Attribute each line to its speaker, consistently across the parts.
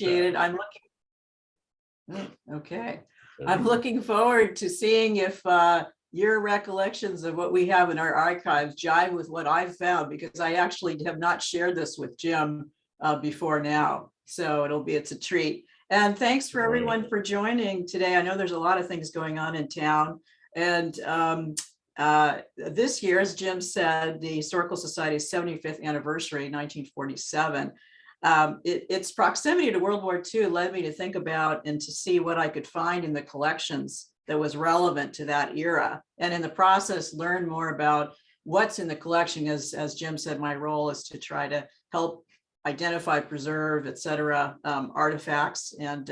Speaker 1: it. I'm looking forward to seeing if your recollections of what we have in our archives jive with what I've found, because I actually have not shared this with Jim before now. So it's a treat. And thanks for everyone for joining today. I know there's a lot of things going on in town. And this year, as Jim said, the Historical Society's 75th anniversary, 1947. Its proximity to World War II led me to think about and to see what I could find in the collections that was relevant to that era. And in the process, learn more about what's in the collection. As Jim said, my role is to try to help identify, preserve, et cetera, artifacts and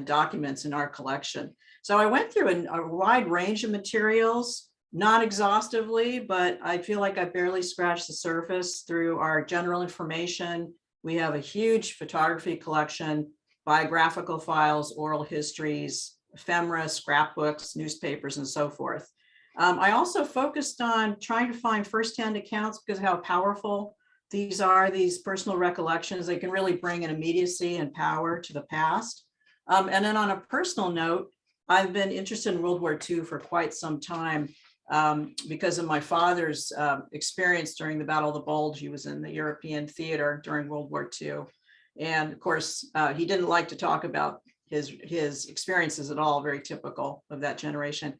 Speaker 1: documents in our collection. So I went through a wide range of materials, not exhaustively, but I feel like I barely scratched the surface through our general information. We have a huge photography collection, biographical files, oral histories, ephemera, scrapbooks, newspapers, and so forth. I also focused on trying to find firsthand accounts because of how powerful these personal recollections. They can really bring an immediacy and power to the past. And then on a personal note, I've been interested in World War II for quite some time because of my father's experience during the Battle of the Bulge. He was in the European theater during World War II. And of course, he didn't like to talk about his experiences at all, very typical of that generation.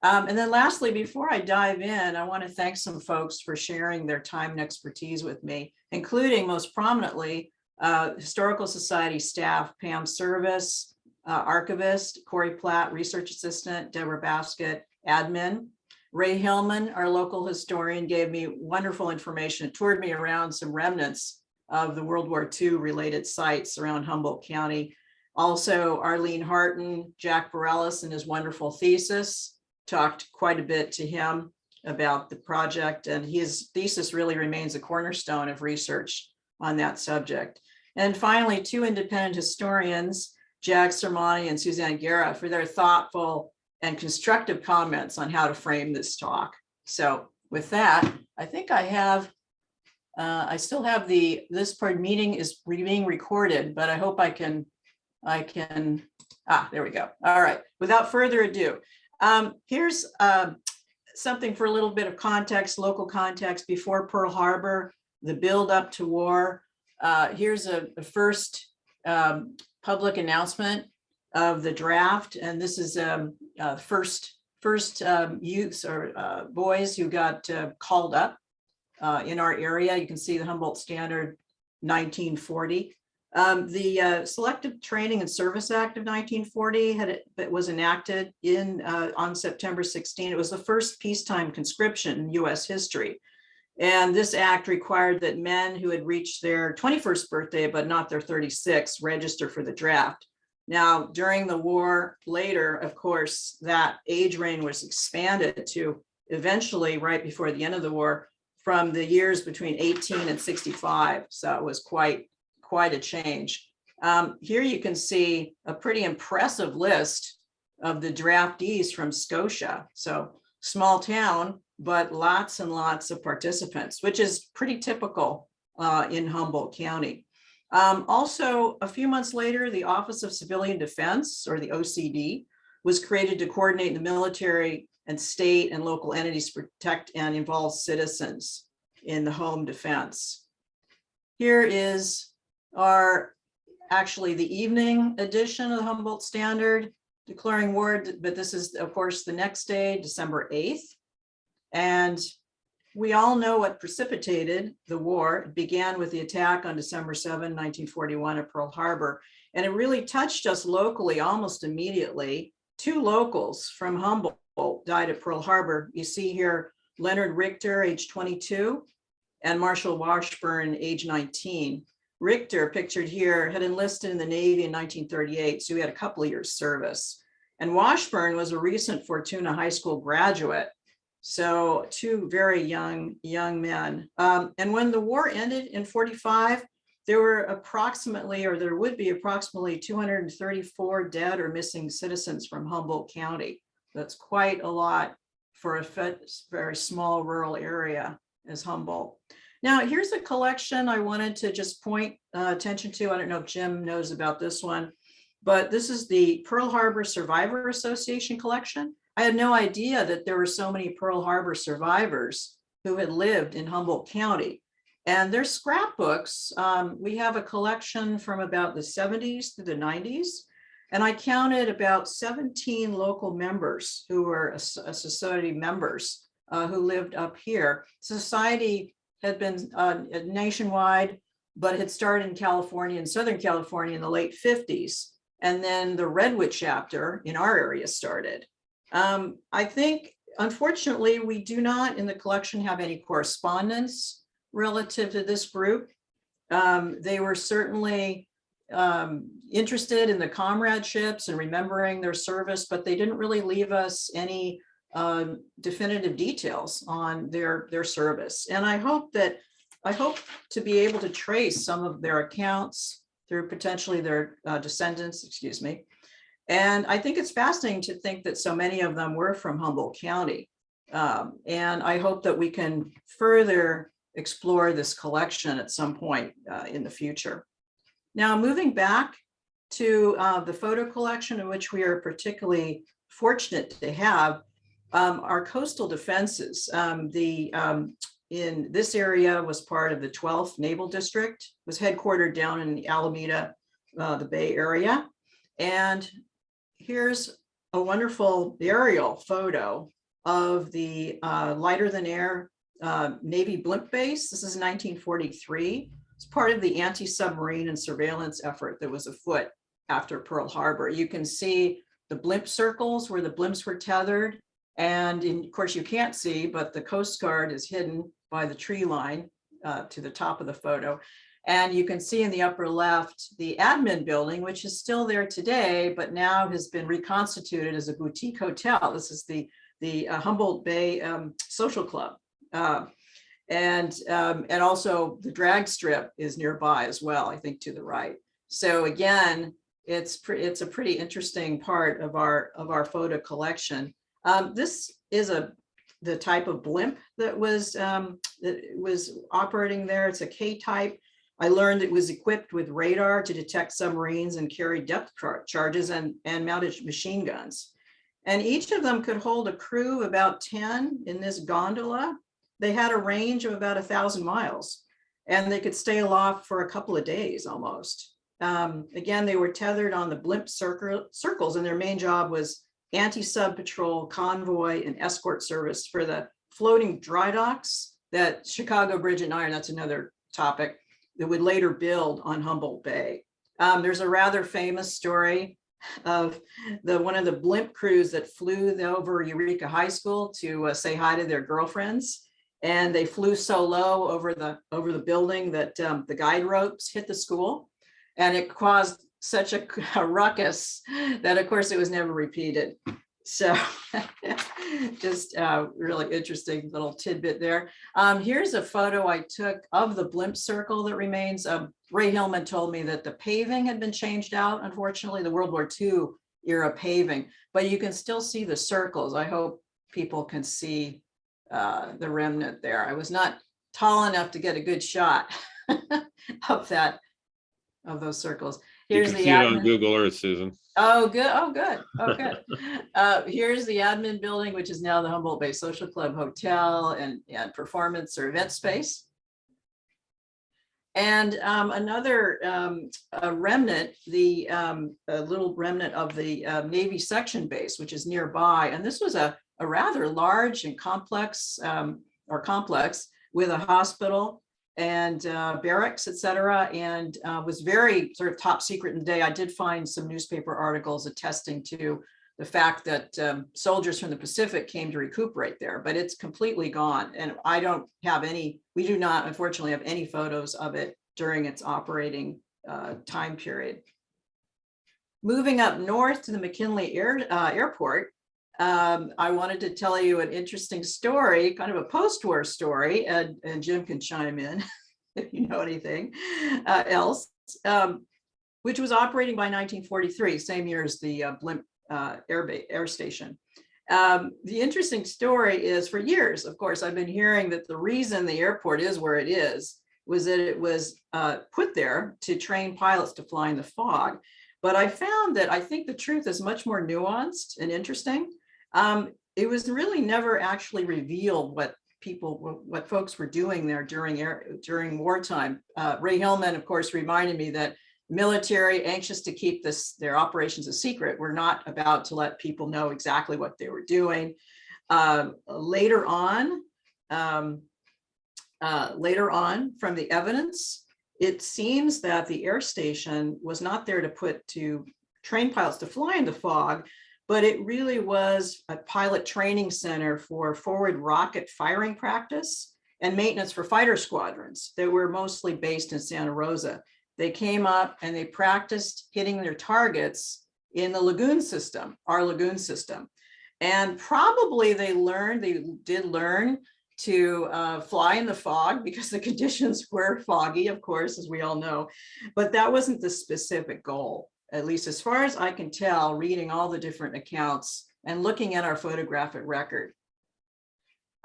Speaker 1: And then lastly, before I dive in, I want to thank some folks for sharing their time and expertise with me, including most prominently Historical Society staff, Pam Service, archivist, Corey Platt, research assistant, Deborah Baskett, admin. Ray Hillman, our local historian, gave me wonderful information, toured me around some remnants of the World War II related sites around Humboldt County. Also, Arlene Harton, Jack Bareilles and his wonderful thesis, talked quite a bit to him about the project, and his thesis really remains a cornerstone of research on that subject. And finally, two independent historians, Jag Sermani and Suzanne Guerra, for their thoughtful and constructive comments on how to frame this talk. So with that, I think I still have this part meeting is being recorded, but I hope I can, there we go. All right, without further ado, here's something for a little bit of context, local context before Pearl Harbor, the build up to war. Here's a first public announcement of the draft, and this is first youths or boys who got called up in our area. You can see the Humboldt Standard 1940. The Selective Training and Service Act of 1940 was enacted on September 16. It was the first peacetime conscription in U.S. history. And this act required that men who had reached their 21st birthday, but not their 36th, register for the draft. Now, during the war later, of course, that age range was expanded to eventually, right before the end of the war, from the years between 18 and 65. So it was quite a change. Here you can see a pretty impressive list of the draftees from Scotia. So small town, but lots and lots of participants, which is pretty typical in Humboldt County. Also, a few months later, the Office of Civilian Defense, or the OCD, was created to coordinate the military and state and local entities to protect and involve citizens in the home defense. Here is actually the evening edition of the Humboldt Standard declaring war, but this is, of course, the next day, December 8th. And we all know what precipitated the war. It began with the attack on December 7, 1941 at Pearl Harbor. And it really touched us locally almost immediately. Two locals from Humboldt died at Pearl Harbor. You see here, Leonard Richter, age 22, and Marshall Washburn, age 19. Richter, pictured here, had enlisted in the Navy in 1938, so he had a couple of years service. And Washburn was a recent Fortuna High School graduate. So two very young men. And when the war ended in 45, there were there would be approximately 234 dead or missing citizens from Humboldt County. That's quite a lot for a very small rural area as Humboldt. Now, here's a collection I wanted to just point attention to. I don't know if Jim knows about this one, but this is the Pearl Harbor Survivor Association collection. I had no idea that there were so many Pearl Harbor survivors who had lived in Humboldt County. And their scrapbooks, we have a collection from about the 70s to the 90s. And I counted about 17 local members who were a society members who lived up here. Society had been nationwide, but had started in California, in Southern California in the late 50s. And then the Redwood chapter in our area started. I think, unfortunately, we do not in the collection have any correspondence relative to this group. They were certainly interested in the comradeships and remembering their service, but they didn't really leave us any definitive details on their service. And I hope to be able to trace some of their accounts through potentially their descendants, excuse me. And I think it's fascinating to think that so many of them were from Humboldt County. And I hope that we can further explore this collection at some point in the future. Now, moving back to the photo collection, in which we are particularly fortunate to have our coastal defenses. In this area was part of the 12th Naval District, was headquartered down in the Alameda, the Bay Area. And here's a wonderful aerial photo of the lighter than air Navy blimp base. This is 1943. It's part of the anti-submarine and surveillance effort that was afoot after Pearl Harbor. You can see the blimp circles where the blimps were tethered. And of course you can't see, but the Coast Guard is hidden by the tree line to the top of the photo. And you can see in the upper left, the admin building, which is still there today, but now has been reconstituted as a boutique hotel. This is the Humboldt Bay Social Club. And also the drag strip is nearby as well, I think to the right. So again, it's a pretty interesting part of our photo collection. This is the type of blimp that was operating there. It's a K-type. I learned it was equipped with radar to detect submarines and carry depth charges and mounted machine guns. And each of them could hold a crew of about 10 in this gondola. They had a range of about 1,000 miles, and they could stay aloft for a couple of days almost. Again, they were tethered on the blimp circles, and their main job was anti-sub patrol, convoy, and escort service for the floating dry docks that Chicago Bridge and Iron, that's another topic, that would later build on Humboldt Bay. There's a rather famous story of one of the blimp crews that flew over Eureka High School to say hi to their girlfriends. And they flew so low over the building that the guide ropes hit the school, and it caused such a ruckus that, of course, it was never repeated. So just really interesting little tidbit there. Here's a photo I took of the blimp circle that remains. Ray Hillman told me that the paving had been changed out, unfortunately, the World War II era paving, but you can still see the circles. I hope people can see the remnant there. I was not tall enough to get a good shot of those circles. Here's
Speaker 2: you can
Speaker 1: the
Speaker 2: see it on Google Earth, Susan.
Speaker 1: Oh, good. Oh, good. Oh, good. Here's the admin building, which is now the Humboldt Bay Social Club Hotel and performance or event space. And another remnant, a little remnant of the Navy section base, which is nearby. And this was a rather large and complex with a hospital and barracks, et cetera, and was very sort of top secret in the day. I did find some newspaper articles attesting to the fact that soldiers from the Pacific came to recuperate there, but it's completely gone. And we do not, unfortunately, have any photos of it during its operating time period. Moving up north to the McKinley Airport, I wanted to tell you an interesting story, kind of a post-war story, and Jim can chime in if you know anything else, which was operating by 1943, same year as the Blimp Air Station. The interesting story is, for years, of course, I've been hearing that the reason the airport is where it is was that it was put there to train pilots to fly in the fog. But I found that I think the truth is much more nuanced and interesting. It was really never actually revealed what folks were doing there during wartime. Ray Hillman, of course, reminded me that military, anxious to keep their operations a secret, were not about to let people know exactly what they were doing. Later on, from the evidence, it seems that the air station was not there to train pilots to fly in the fog, but it really was a pilot training center for forward rocket firing practice and maintenance for fighter squadrons that were mostly based in Santa Rosa. They came up and they practiced hitting their targets in the lagoon system, our lagoon system. And probably they did learn to fly in the fog because the conditions were foggy, of course, as we all know, but that wasn't the specific goal, at least as far as I can tell, reading all the different accounts and looking at our photographic record.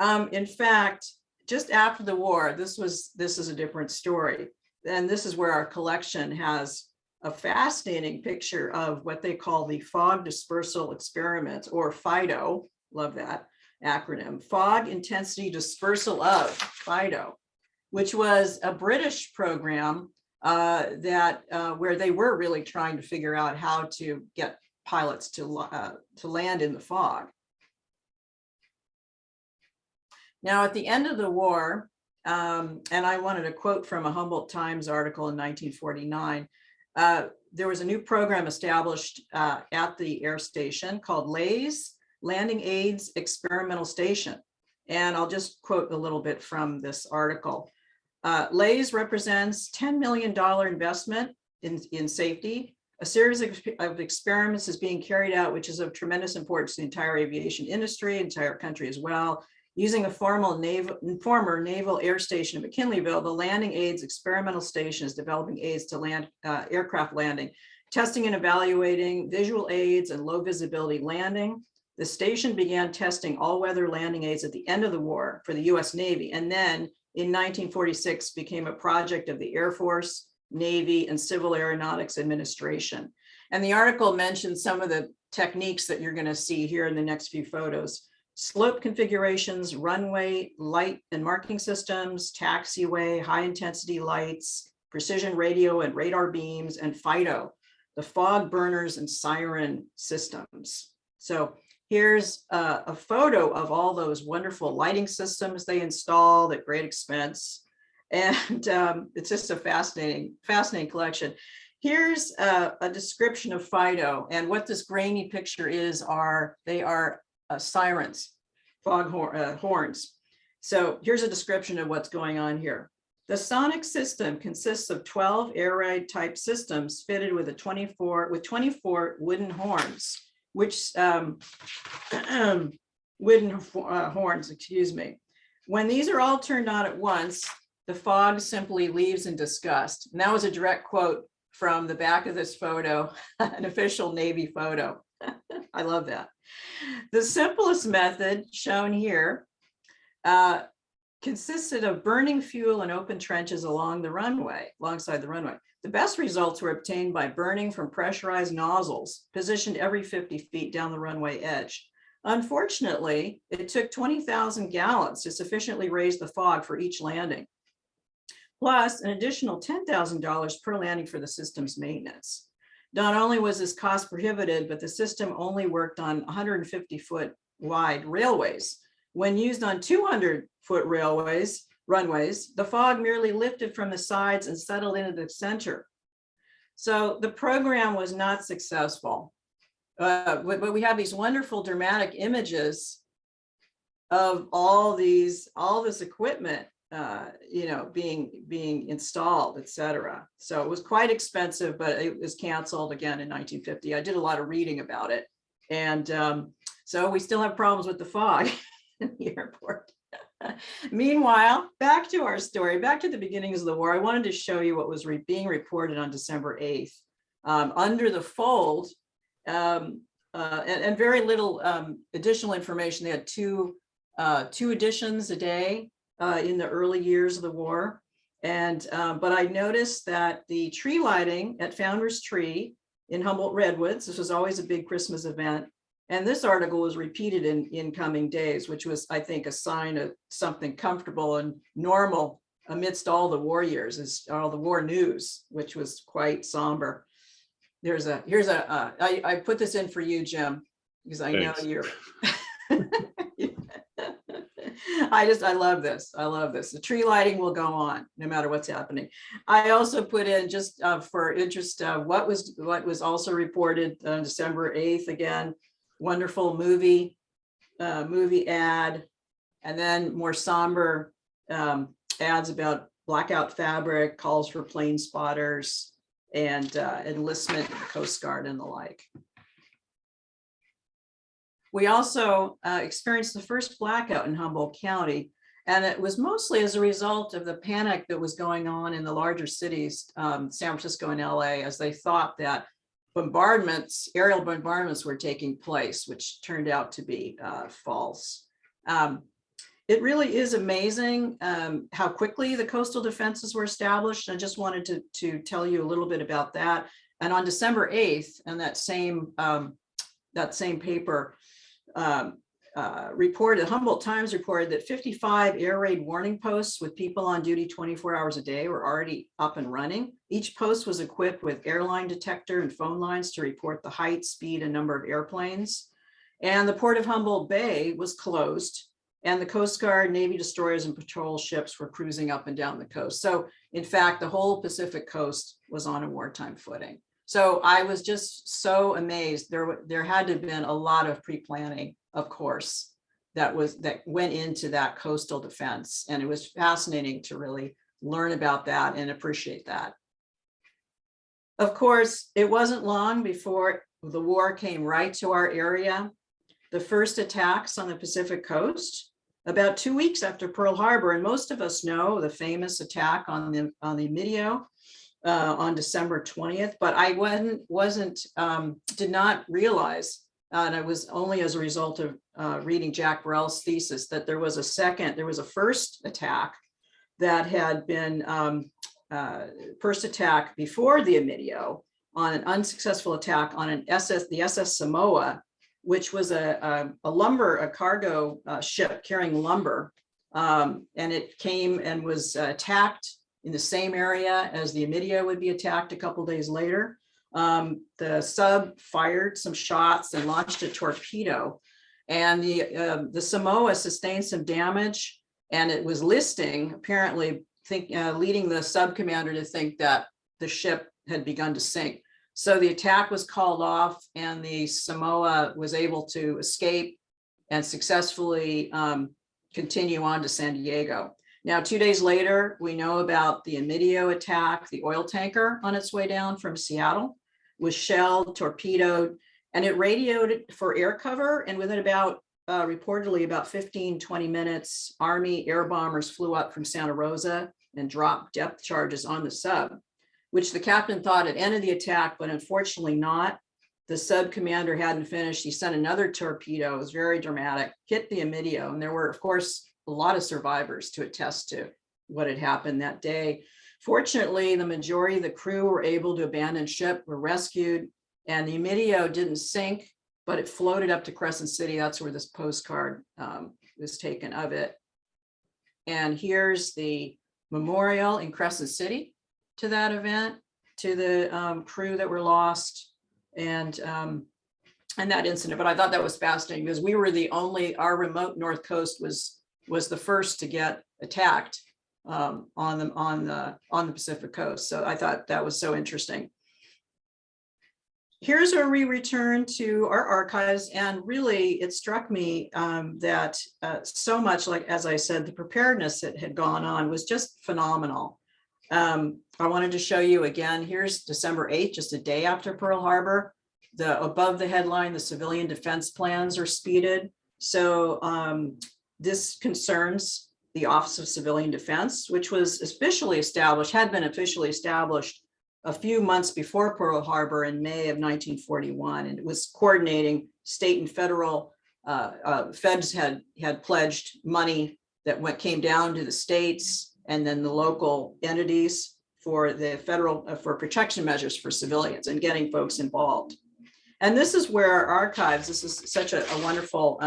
Speaker 1: In fact, just after the war, this is a different story. And this is where our collection has a fascinating picture of what they call the fog dispersal experiments, or FIDO, love that acronym, fog intensity dispersal of FIDO, which was a British program where they were really trying to figure out how to get pilots to land in the fog. Now, at the end of the war, and I wanted to quote from a Humboldt Times article in 1949, there was a new program established at the air station called LAES, Landing Aids Experimental Station. And I'll just quote a little bit from this article. LAES represents $10 million investment in safety. A series of experiments is being carried out, which is of tremendous importance to the entire aviation industry, entire country as well. Using a former naval air station at McKinleyville, the Landing Aids Experimental Station is developing aids to land aircraft landing, testing and evaluating visual aids and low visibility landing. The station began testing all-weather landing aids at the end of the war for the US Navy, and then in 1946 became a project of the Air Force, Navy, and Civil Aeronautics Administration. And the article mentions some of the techniques that you're going to see here in the next few photos. Slope configurations, runway, light and marking systems, taxiway, high intensity lights, precision radio and radar beams, and FIDO, the fog burners and siren systems. So here's a photo of all those wonderful lighting systems they installed at great expense. And it's just a fascinating collection. Here's a description of FIDO, and what this grainy picture is they are sirens, fog horns. So here's a description of what's going on here. The sonic system consists of 12 air ride type systems fitted with 24 wooden horns, which horns, excuse me. When these are all turned on at once, the fog simply leaves in disgust. And that was a direct quote from the back of this photo, an official Navy photo. I love that. The simplest method shown here consisted of burning fuel in open trenches alongside the runway. The best results were obtained by burning from pressurized nozzles positioned every 50 feet down the runway edge. Unfortunately, it took 20,000 gallons to sufficiently raise the fog for each landing, plus an additional $10,000 per landing for the system's maintenance. Not only was this cost prohibitive, but the system only worked on 150-foot wide railways. When used on 200-foot runways, the fog merely lifted from the sides and settled into the center. So the program was not successful. But we have these wonderful dramatic images of all this equipment being installed, etc. So it was quite expensive, but it was canceled again in 1950. I did a lot of reading about it. And so we still have problems with the fog in the airport. Meanwhile, back to our story, back to the beginnings of the war, I wanted to show you what was being reported on December 8th. Under the fold, and very little additional information. They had two editions a day in the early years of the war. And but I noticed that the tree lighting at Founders Tree in Humboldt Redwoods, this was always a big Christmas event. And this article was repeated in incoming days, which was, I think, a sign of something comfortable and normal amidst all the war years, is all the war news, which was quite somber. I put this in for you, Jim, because I know you're. I love this. I love this. The tree lighting will go on no matter what's happening. I also put in, just for interest, what was also reported on December 8th. Again, wonderful movie ad, and then more somber ads about blackout fabric, calls for plane spotters, and enlistment in the Coast Guard and the like. We also experienced the first blackout in Humboldt County, and it was mostly as a result of the panic that was going on in the larger cities, San Francisco and LA, as they thought that bombardments, aerial bombardments were taking place, which turned out to be false. It really is amazing how quickly the coastal defenses were established. I just wanted to tell you a little bit about that. And on December 8th, and that same paper reported, Humboldt Times reported that 55 air raid warning posts with people on duty 24 hours a day were already up and running. Each post was equipped with airline detector and phone lines to report the height, speed, and number of airplanes. And the port of Humboldt Bay was closed, and the Coast Guard, Navy destroyers, and patrol ships were cruising up and down the coast. So in fact, the whole Pacific coast was on a wartime footing. So I was just so amazed. There had to have been a lot of pre-planning, of course, that went into that coastal defense. And it was fascinating to really learn about that and appreciate that. Of course, it wasn't long before the war came right to our area. The first attacks on the Pacific coast, about 2 weeks after Pearl Harbor, and most of us know the famous attack on the Emilio on December 20th, but I did not realize, and it was only as a result of reading Jack Burrell's thesis, that there was a first attack that had been first attack before the Emilio, on an unsuccessful attack on the SS Samoa, which was a cargo ship carrying lumber. And it came and was attacked in the same area as the Emilio would be attacked a couple days later. The sub fired some shots and launched a torpedo, and the Samoa sustained some damage, and it was apparently leading the sub commander to think that the ship had begun to sink. So the attack was called off, and the Samoa was able to escape and successfully continue on to San Diego. Now, 2 days later, we know about the Emilio attack. The oil tanker on its way down from Seattle was shelled, torpedoed, and it radioed for air cover. And within reportedly about 15-20 minutes, Army air bombers flew up from Santa Rosa and dropped depth charges on the sub, which the captain thought had ended the attack, but unfortunately not. The sub commander hadn't finished. He sent another torpedo. It was very dramatic, hit the Emilio, and there were, of course, a lot of survivors to attest to what had happened that day. Fortunately, the majority of the crew were able to abandon ship, were rescued, and the Emilio didn't sink, but it floated up to Crescent City. That's where this postcard was taken of it. And here's the memorial in Crescent City to that event, to the crew that were lost, and that incident. But I thought that was fascinating because we were our remote North Coast was the first to get attacked on the Pacific coast. So I thought that was so interesting. Here's where we return to our archives, and really it struck me that so much, like, as I said, the preparedness that had gone on was just phenomenal. I wanted to show you again, here's December 8th, just a day after Pearl Harbor. Above the headline, the civilian defense plans are speeded. So this concerns the Office of Civilian Defense, which was had been officially established a few months before Pearl Harbor in May of 1941, and it was coordinating state and federal feds had pledged money that came down to the states and then the local entities for the federal for protection measures for civilians and getting folks involved. And this is where our archives, this is such a wonderful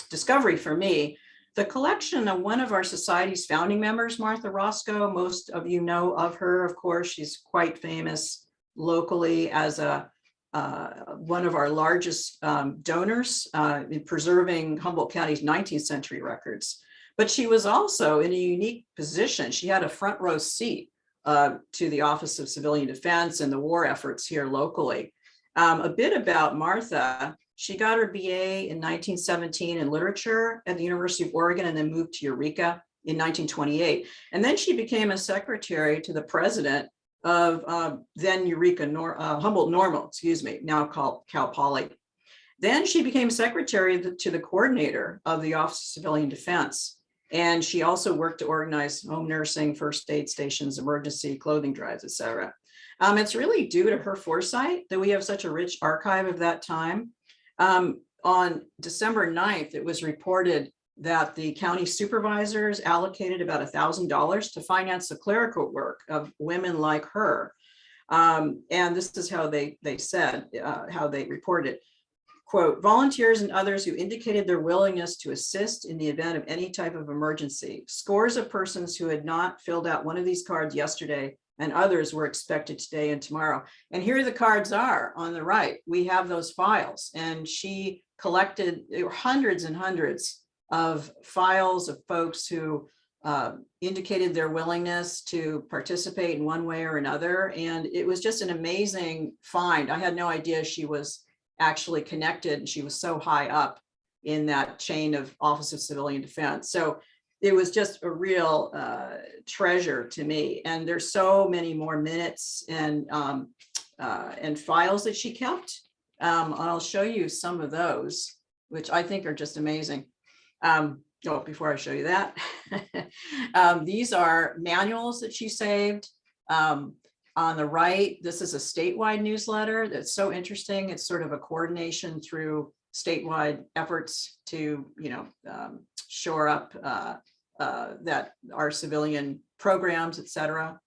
Speaker 1: discovery for me. The collection of one of our society's founding members, Martha Roscoe, most of you know of her, of course. She's quite famous locally as one of our largest donors in preserving Humboldt County's 19th century records. But she was also in a unique position. She had a front row seat to the Office of Civilian Defense and the war efforts here locally. A bit about Martha. She got her BA in 1917 in literature at the University of Oregon and then moved to Eureka in 1928. And then she became a secretary to the president of then Eureka, Humboldt Normal, excuse me, now called Cal Poly. Then she became secretary to the coordinator of the Office of Civilian Defense. And she also worked to organize home nursing, first aid stations, emergency clothing drives, et cetera. It's really due to her foresight that we have such a rich archive of that time. On December 9th, it was reported that the county supervisors allocated about $1,000 to finance the clerical work of women like her. And this is how they said, how they reported. Quote, volunteers and others who indicated their willingness to assist in the event of any type of emergency. Scores of persons who had not filled out one of these cards yesterday and others were expected today and tomorrow. And here the cards are on the right. We have those files, and she collected, there were hundreds and hundreds of files of folks who indicated their willingness to participate in one way or another. And it was just an amazing find. I had no idea she was actually connected. She was so high up in that chain of Office of Civilian Defense. So it was just a real treasure to me. And there's so many more minutes and files that she kept. I'll show you some of those, which I think are just amazing. Before I show you that, these are manuals that she saved. On the right, this is a statewide newsletter that's so interesting. It's sort of a coordination through statewide efforts to, shore up that our civilian programs, et cetera.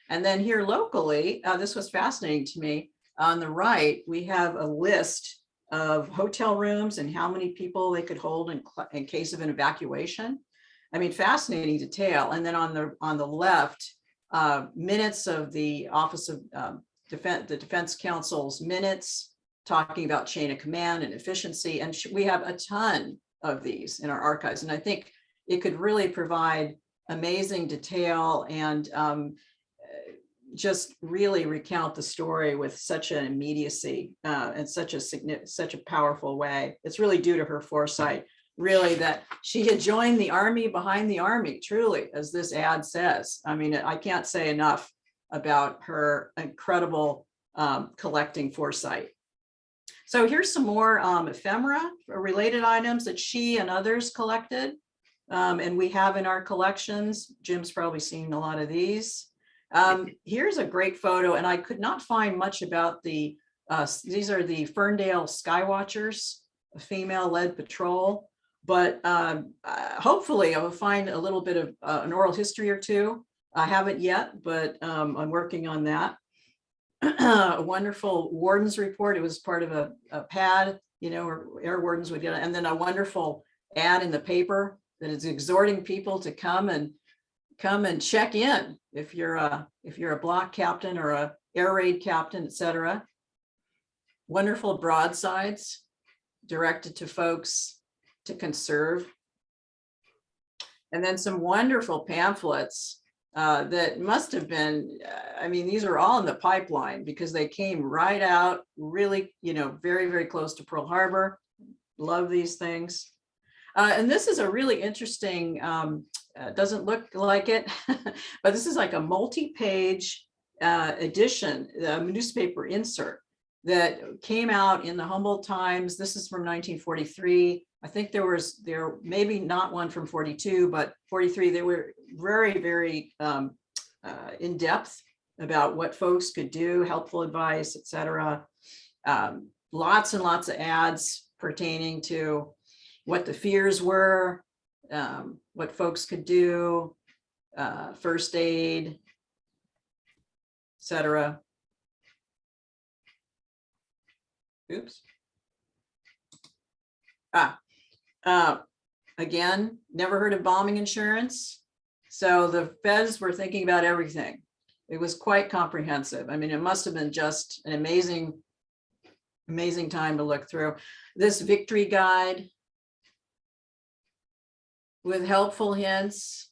Speaker 1: And then here locally, this was fascinating to me. On the right, we have a list of hotel rooms and how many people they could hold in case of an evacuation. I mean, fascinating detail. And then on the left, minutes of the Office of the Defense Counsel's minutes talking about chain of command and efficiency. And we have a ton of these in our archives. And I think it could really provide amazing detail and just really recount the story with such an immediacy and such a powerful way. It's really due to her foresight, really, that she had joined the army behind the army, truly, as this ad says. I mean, I can't say enough about her incredible collecting foresight. So here's some more ephemera, related items that she and others collected. And we have in our collections. Jim's probably seen a lot of these. Here's a great photo, and I could not find much about these are the Ferndale Skywatchers, a female-led patrol, but hopefully I will find a little bit of an oral history or two. I haven't yet, but I'm working on that. A wonderful warden's report. It was part of a pad, where air wardens would get, and then a wonderful ad in the paper that is exhorting people to come and check in if you're a block captain or a air raid captain, et cetera. Wonderful broadsides directed to folks to conserve. And then some wonderful pamphlets that must have been, these are all in the pipeline because they came right out, really, very, very close to Pearl Harbor. Love these things. And this is a really interesting, doesn't look like it, but this is like a multi-page edition, newspaper insert that came out in the Humboldt Times. This is from 1943. I think there maybe not one from 42, but 43, they were very, very in depth about what folks could do, helpful advice, etc. Lots and lots of ads pertaining to what the fears were, what folks could do, first aid, etc. Oops. Again, never heard of bombing insurance. So the feds were thinking about everything. It was quite comprehensive. I mean, it must have been just an amazing time to look through. This victory guide with helpful hints,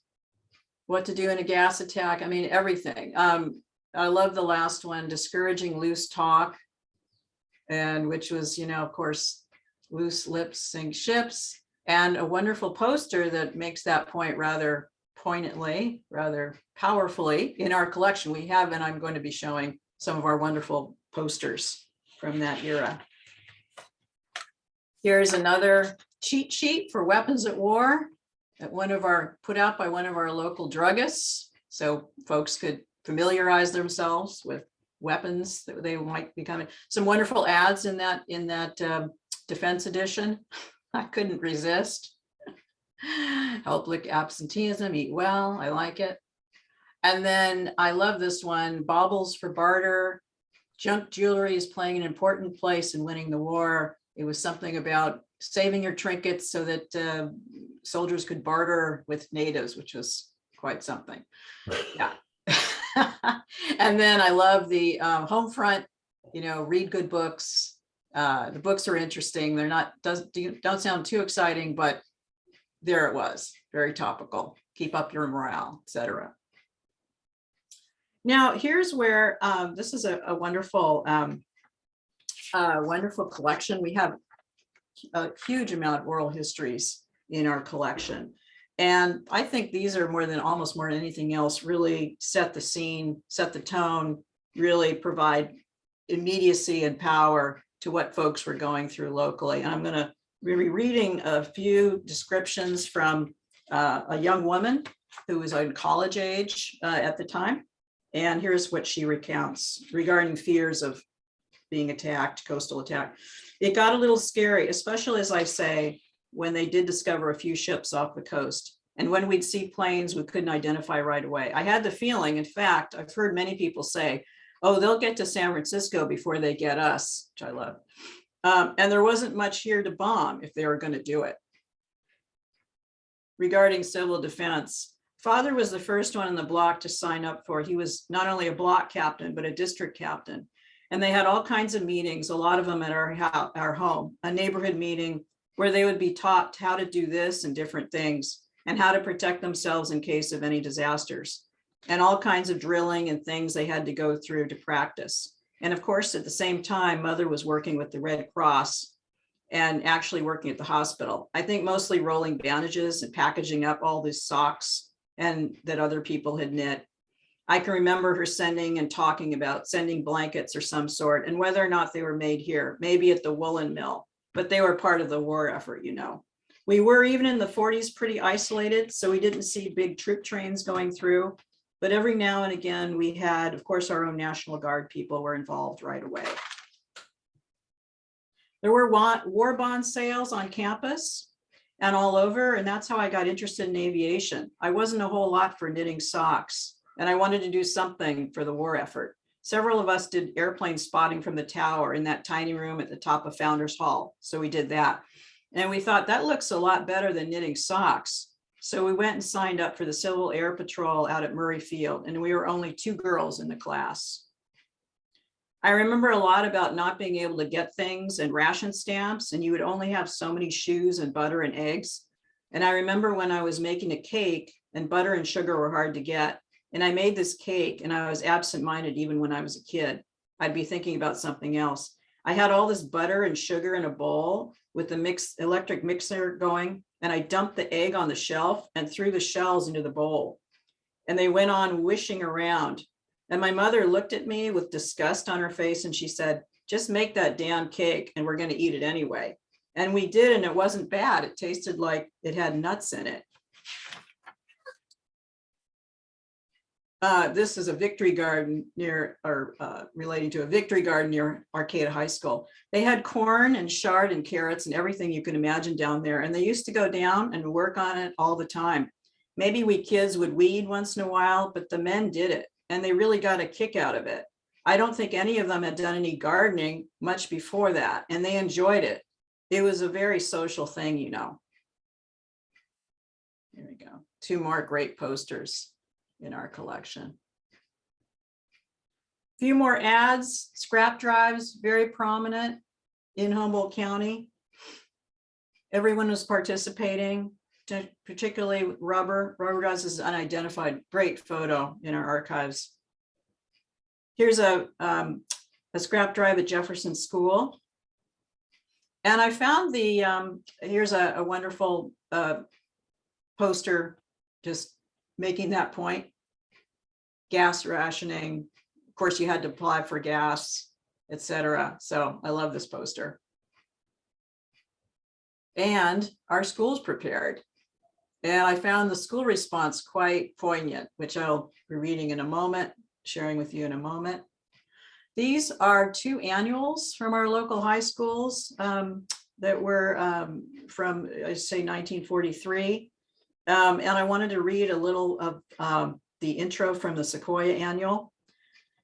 Speaker 1: what to do in a gas attack. I mean, everything. I love the last one, discouraging loose talk, and which was, of course, loose lips sink ships, and a wonderful poster that makes that point rather poignantly, rather powerfully in our collection. We have, and I'm going to be showing some of our wonderful posters from that era. Here's another cheat sheet for weapons at war at put out by one of our local druggists, so folks could familiarize themselves with weapons that they might be coming. Some wonderful ads in that defense edition. I couldn't resist. Help lick absenteeism, eat well. I like it. And then I love this one, baubles for barter. Junk jewelry is playing an important place in winning the war. It was something about saving your trinkets so that soldiers could barter with natives, which was quite something. Yeah. And then I love the home front, read good books. The books are interesting. They're not, don't sound too exciting, but there it was, very topical. Keep up your morale, etc. Now, here's where this is a wonderful, wonderful collection. We have a huge amount of oral histories in our collection. And I think these are almost more than anything else, really set the scene, set the tone, really provide immediacy and power to what folks were going through locally. And I'm going to be reading a few descriptions from a young woman who was in college age at the time. And here's what she recounts regarding fears of being attacked, coastal attack. It got a little scary, especially, as I say, when they did discover a few ships off the coast. And when we'd see planes we couldn't identify right away. I had the feeling, in fact, I've heard many people say, oh, they'll get to San Francisco before they get us, which I love. And there wasn't much here to bomb if they were going to do it. Regarding civil defense, Father was the first one in the block to sign up for. He was not only a block captain, but a district captain. And they had all kinds of meetings, a lot of them at our home, a neighborhood meeting where they would be taught how to do this and different things and how to protect themselves in case of any disasters, and all kinds of drilling and things they had to go through to practice. And of course, at the same time, Mother was working with the Red Cross and actually working at the hospital. I think mostly rolling bandages and packaging up all these socks and that other people had knit. I can remember her sending and talking about sending blankets or some sort, and whether or not they were made here, maybe at the woolen mill, but they were part of the war effort, We were, even in the 40s, pretty isolated, so we didn't see big troop trains going through. But every now and again, we had, of course, our own National Guard people were involved right away. There were war bond sales on campus and all over, and that's how I got interested in aviation. I wasn't a whole lot for knitting socks, and I wanted to do something for the war effort. Several of us did airplane spotting from the tower in that tiny room at the top of Founders Hall, so we did that. And we thought that looks a lot better than knitting socks. So we went and signed up for the Civil Air Patrol out at Murray Field, and we were only 2 girls in the class. I remember a lot about not being able to get things and ration stamps, and you would only have so many shoes and butter and eggs. And I remember when I was making a cake, and butter and sugar were hard to get, and I made this cake, and I was absent-minded even when I was a kid. I'd be thinking about something else. I had all this butter and sugar in a bowl with the electric mixer going, and I dumped the egg on the shelf and threw the shells into the bowl. And they went on wishing around. And my mother looked at me with disgust on her face, and she said, just make that damn cake and we're going to eat it anyway. And we did, and it wasn't bad. It tasted like it had nuts in it. This is a victory garden near, or relating to a victory garden near Arcata High School. They had corn and chard and carrots and everything you can imagine down there. And they used to go down and work on it all the time. Maybe we kids would weed once in a while, but the men did it and they really got a kick out of it. I don't think any of them had done any gardening much before that, and they enjoyed it. It was a very social thing, you know. Here we go. 2 more great posters in our collection. A few more ads, scrap drives, very prominent in Humboldt County. Everyone was participating, particularly rubber. Rubber does is unidentified. Great photo in our archives. Here's a scrap drive at Jefferson School. And I found the, here's a wonderful poster just making that point. Gas rationing. Of course, you had to apply for gas, etc. So I love this poster. And our school's prepared. And I found the school response quite poignant, which I'll be reading in a moment, sharing with you in a moment. These are 2 annuals from our local high schools that were from, I say, 1943. And I wanted to read a little of the intro from the Sequoia annual.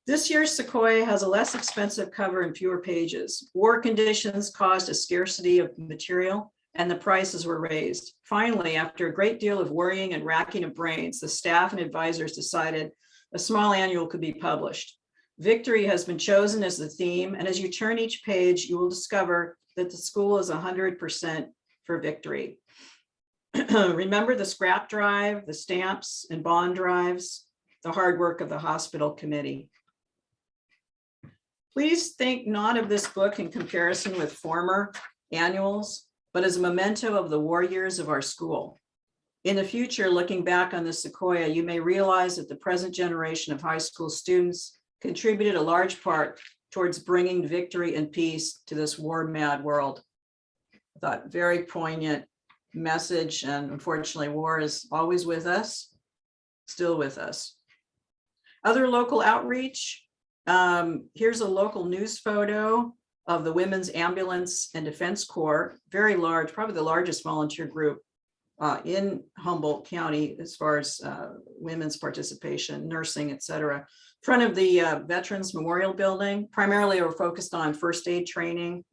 Speaker 1: This year's Sequoia has a less expensive cover and fewer pages. War conditions caused a scarcity of material and the prices were raised. Finally, after a great deal of worrying and racking of brains, the staff and advisors decided a small annual could be published. Victory has been chosen as the theme, and as you turn each page, you will discover that the school is 100% for victory. Remember the scrap drive, the stamps and bond drives, the hard work of the hospital committee. Please think not of this book in comparison with former annuals, but as a memento of the war years of our school. In the future, looking back on the Sequoia, you may realize that the present generation of high school students contributed a large part towards bringing victory and peace to this war-mad world. I thought very poignant message, and unfortunately, war is always with us, still with us. Other local outreach. Here's a local news photo of the Women's Ambulance and Defense Corps, very large, probably the largest volunteer group in Humboldt County as far as women's participation, nursing, etc. Front of the Veterans Memorial Building, primarily we're focused on first aid training,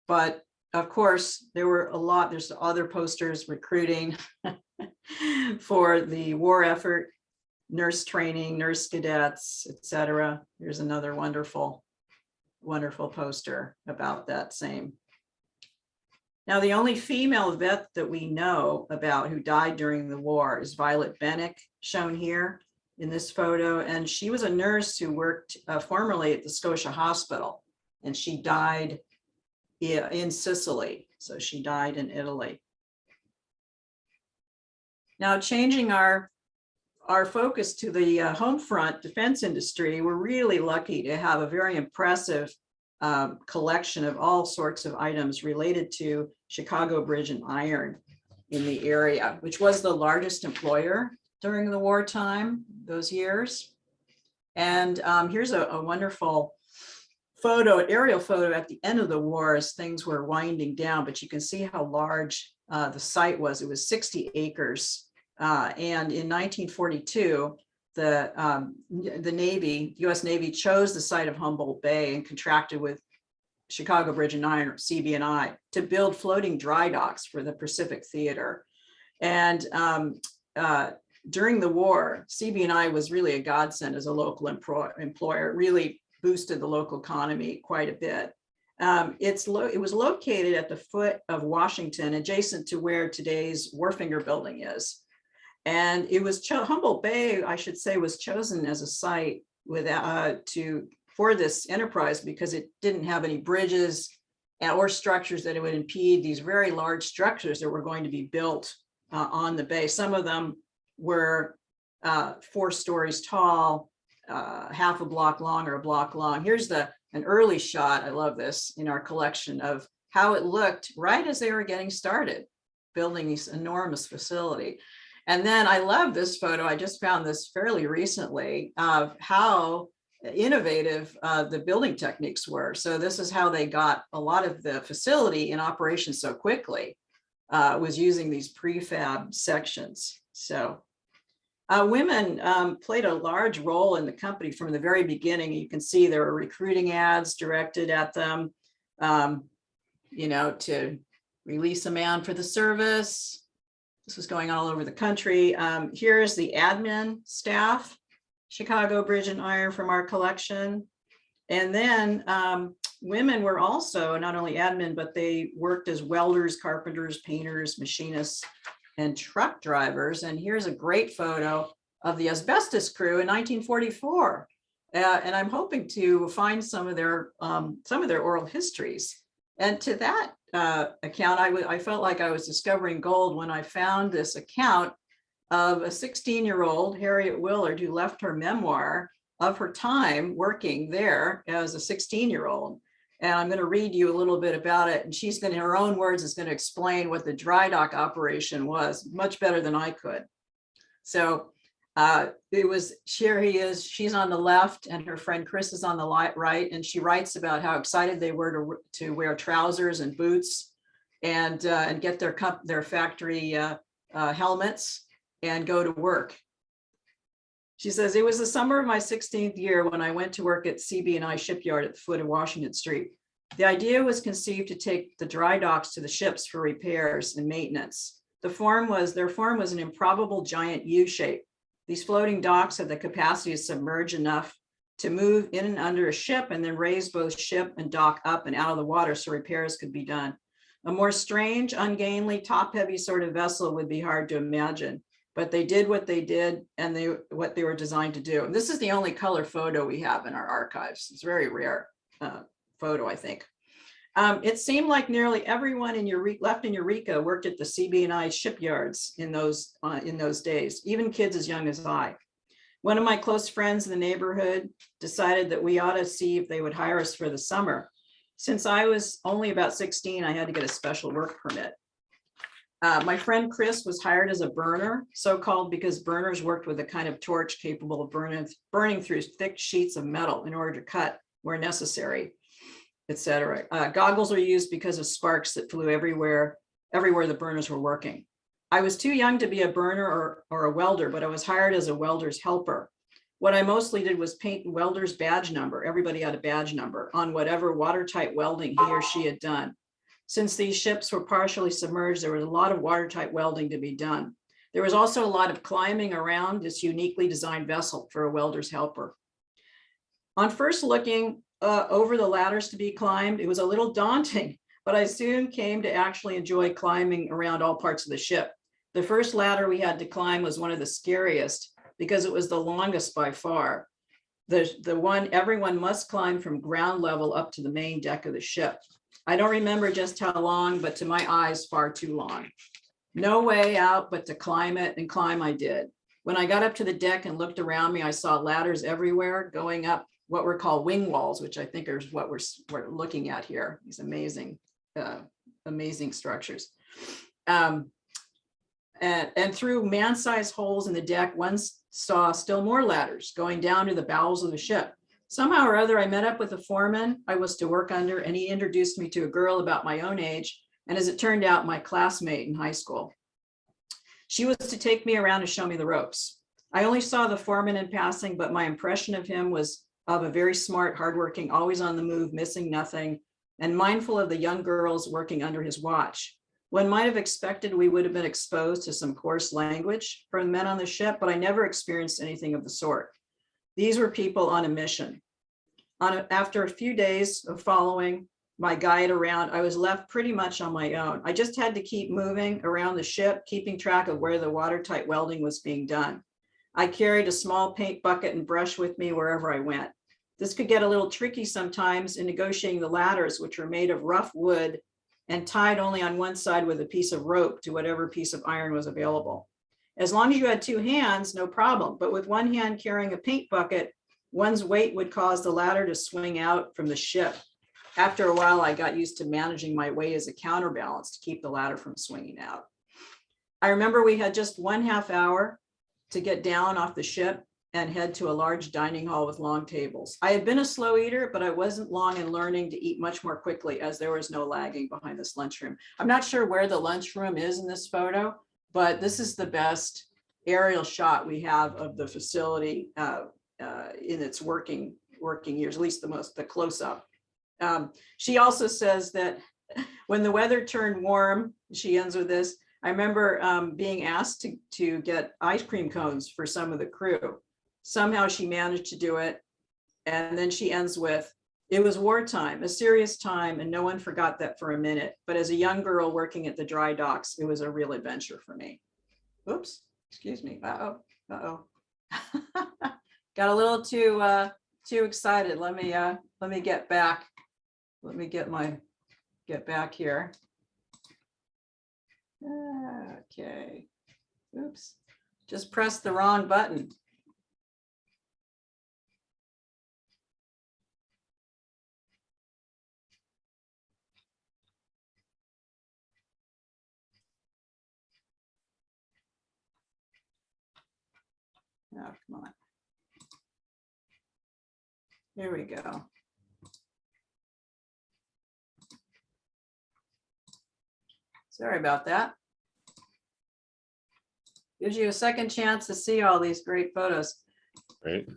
Speaker 1: but of course there were a lot, there's other posters recruiting for the war effort, nurse training, nurse cadets, etc. Here's another wonderful poster about that same. Now, the only female vet that we know about who died during the war is Violet Bennick, shown here in this photo. And she was a nurse who worked formerly at the Scotia Hospital, and she died in Sicily. So she died in Italy. Now, changing our focus to the home front defense industry, we're really lucky to have a very impressive collection of all sorts of items related to Chicago Bridge and Iron in the area, which was the largest employer during the wartime, those years. And here's a wonderful photo, an aerial photo at the end of the war as things were winding down, but you can see how large the site was. It was 60 acres. And in 1942, the Navy, US Navy, chose the site of Humboldt Bay and contracted with Chicago Bridge and Iron, CB&I, to build floating dry docks for the Pacific Theater. And during the war, CB&I was really a godsend as a local employer. It really boosted the local economy quite a bit. It was located at the foot of Washington, adjacent to where today's Warfinger building is. And it was Humboldt Bay, I should say, was chosen as a site for this enterprise because it didn't have any bridges or structures that it would impede these very large structures that were going to be built on the bay. Some of them were 4 stories tall, half a block long or a block long. Here's an early shot, I love this, in our collection of how it looked right as they were getting started building this enormous facility. And then I love this photo. I just found this fairly recently of how innovative the building techniques were. So this is how they got a lot of the facility in operation so quickly, was using these prefab sections. So women played a large role in the company from the very beginning. You can see there were recruiting ads directed at them, you know, to release a man for the service. This was going on all over the country. Here's the admin staff, Chicago Bridge and Iron from our collection. And then women were also not only admin, but they worked as welders, carpenters, painters, machinists, and truck drivers. And here's a great photo of the asbestos crew in 1944. And I'm hoping to find some of their oral histories. And to that account, I felt like I was discovering gold when I found this account of a 16-year-old Harriet Willard who left her memoir of her time working there as a 16-year-old. And I'm going to read you a little bit about it. And she's going to, in her own words, is going to explain what the dry dock operation was much better than I could. So it was, here he is, she's on the left and her friend Chris is on the right. And she writes about how excited they were to wear trousers and boots and get their factory helmets and go to work. She says, it was the summer of my 16th year when I went to work at CB&I shipyard at the foot of Washington Street. The idea was conceived to take the dry docks to the ships for repairs and maintenance. Their form was an improbable giant U shape. These floating docks had the capacity to submerge enough to move in and under a ship and then raise both ship and dock up and out of the water so repairs could be done. A more strange, ungainly, top-heavy sort of vessel would be hard to imagine. But they did what they did and what they were designed to do. And this is the only color photo we have in our archives. It's a very rare photo, I think. It seemed like nearly everyone left in Eureka worked at the CB&I shipyards in those days, even kids as young as I. One of my close friends in the neighborhood decided that we ought to see if they would hire us for the summer. Since I was only about 16, I had to get a special work permit. My friend Chris was hired as a burner, so-called because burners worked with a kind of torch capable of burning through thick sheets of metal in order to cut where necessary, etc. Goggles were used because of sparks that flew everywhere the burners were working. I was too young to be a burner or a welder, but I was hired as a welder's helper. What I mostly did was paint welder's badge number. Everybody had a badge number on whatever watertight welding he or she had done. Since these ships were partially submerged, there was a lot of watertight welding to be done. There was also a lot of climbing around this uniquely designed vessel for a welder's helper. On first looking over the ladders to be climbed, it was a little daunting, but I soon came to actually enjoy climbing around all parts of the ship. The first ladder we had to climb was one of the scariest because it was the longest by far. The one everyone must climb from ground level up to the main deck of the ship. I don't remember just how long, but to my eyes, far too long. No way out but to climb it, and climb I did. When I got up to the deck and looked around me, I saw ladders everywhere going up what were called wing walls, which I think is what we're looking at here. These amazing, amazing structures. And through man-sized holes in the deck, one saw still more ladders going down to the bowels of the ship. Somehow or other, I met up with the foreman I was to work under, and he introduced me to a girl about my own age, and as it turned out, my classmate in high school. She was to take me around and show me the ropes. I only saw the foreman in passing, but my impression of him was of a very smart, hardworking, always on the move, missing nothing, and mindful of the young girls working under his watch. One might have expected we would have been exposed to some coarse language from men on the ship, but I never experienced anything of the sort. These were people on a mission. After a few days of following my guide around, I was left pretty much on my own. I just had to keep moving around the ship, keeping track of where the watertight welding was being done. I carried a small paint bucket and brush with me wherever I went. This could get a little tricky sometimes in negotiating the ladders, which were made of rough wood and tied only on one side with a piece of rope to whatever piece of iron was available. As long as you had two hands, no problem. But with one hand carrying a paint bucket, one's weight would cause the ladder to swing out from the ship. After a while, I got used to managing my weight as a counterbalance to keep the ladder from swinging out. I remember we had just 1/2 hour to get down off the ship and head to a large dining hall with long tables. I had been a slow eater, but I wasn't long in learning to eat much more quickly as there was no lagging behind this lunchroom. I'm not sure where the lunchroom is in this photo, but this is the best aerial shot we have of the facility in its working years, at least the close-up. She also says that when the weather turned warm, she ends with this, I remember being asked to get ice cream cones for some of the crew. Somehow she managed to do it. And then she ends with, it was wartime, a serious time, and no one forgot that for a minute. But as a young girl working at the dry docks, it was a real adventure for me. Oops, excuse me. Uh-oh. Got a little too excited. Let me get back. Let me get back here. Okay. Oops. Just pressed the wrong button. Oh, come on. Here we go. Sorry about that. Gives you a second chance to see all these great photos.
Speaker 2: Right.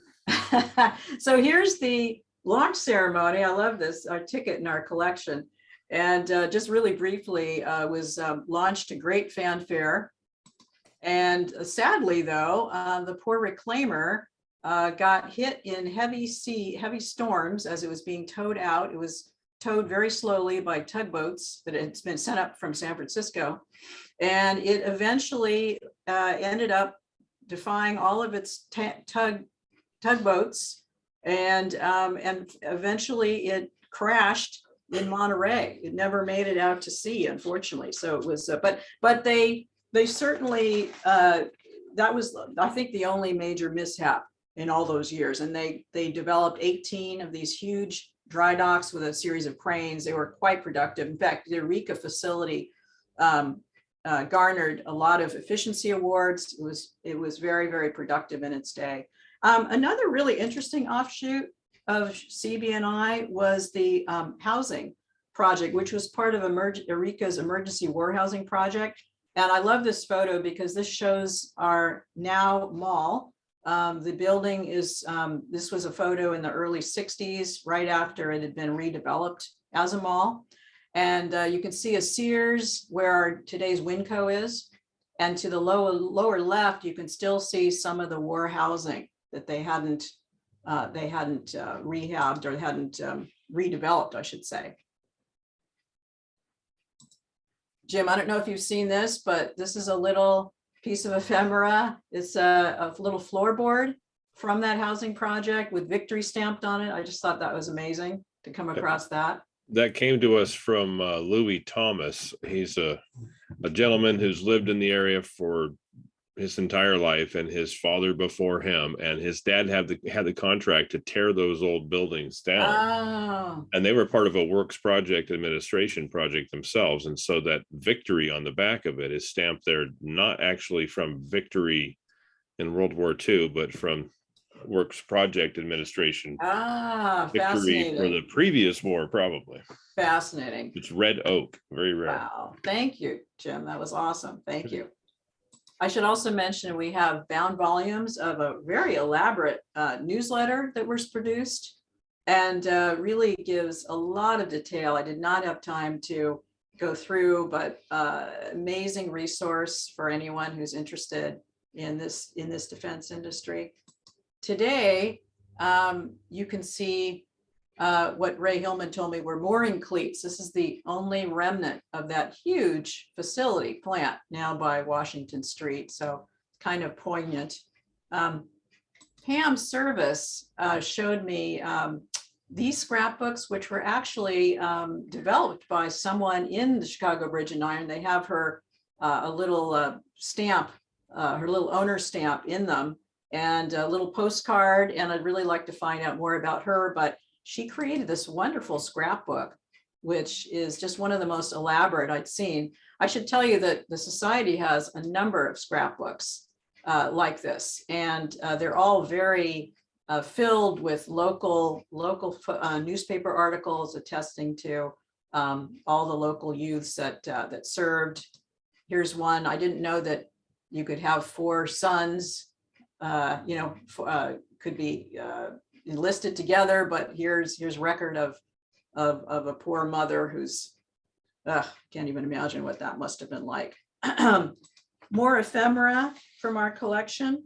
Speaker 1: So here's the launch ceremony. I love this, our ticket in our collection. And just really briefly, was launched to great fanfare. And sadly, though, the poor reclaimer got hit in heavy storms as it was being towed out. It was towed very slowly by tugboats that had been sent up from San Francisco. And it eventually ended up defying all of its tugboats. And eventually it crashed in Monterey. It never made it out to sea, unfortunately. So it was, but they certainly, that was, I think, the only major mishap in all those years. And they developed 18 of these huge dry docks with a series of cranes. They were quite productive. In fact, the Eureka facility garnered a lot of efficiency awards. It was very, very productive in its day. Another really interesting offshoot of CB&I was the housing project, which was part of Eureka's emergency warehousing project. And I love this photo because this shows our now mall. The building is, this was a photo in the early 60s, right after it had been redeveloped as a mall. And you can see a Sears where today's Winco is. And to the lower left, you can still see some of the war housing that they hadn't rehabbed or hadn't redeveloped, I should say. Jim, I don't know if you've seen this, but this is a little piece of ephemera. It's a little floorboard from that housing project with victory stamped on it. I just thought that was amazing to come across that.
Speaker 2: That came to us from Louis Thomas. He's a gentleman who's lived in the area for his entire life, and his father before him, and his dad had the contract to tear those old buildings down.
Speaker 1: Oh.
Speaker 2: And they were part of a works project administration project themselves. And so that victory on the back of it is stamped there, not actually from victory in World War II, but from works project administration. Victory for the previous war, probably.
Speaker 1: Fascinating.
Speaker 2: It's red oak, very rare.
Speaker 1: Wow. Thank you, Jim. That was awesome. Thank you. I should also mention we have bound volumes of a very elaborate newsletter that was produced and really gives a lot of detail. I did not have time to go through, but amazing resource for anyone who's interested in this defense industry. Today, you can see what Ray Hillman told me were mooring cleats. This is the only remnant of that huge facility plant now by Washington Street. So kind of poignant. Pam Service showed me these scrapbooks, which were actually developed by someone in the Chicago Bridge and Iron. They have her a little stamp, her little owner stamp in them, and a little postcard. And I'd really like to find out more about her, but she created this wonderful scrapbook which is just one of the most elaborate I'd seen. I should tell you that the Society has a number of scrapbooks like this, and they're all very filled with local newspaper articles attesting to all the local youths that served. Here's one. I didn't know that you could have 4 sons, could be enlisted together, but here's record of a poor mother who's, can't even imagine what that must have been like. More ephemera from our collection.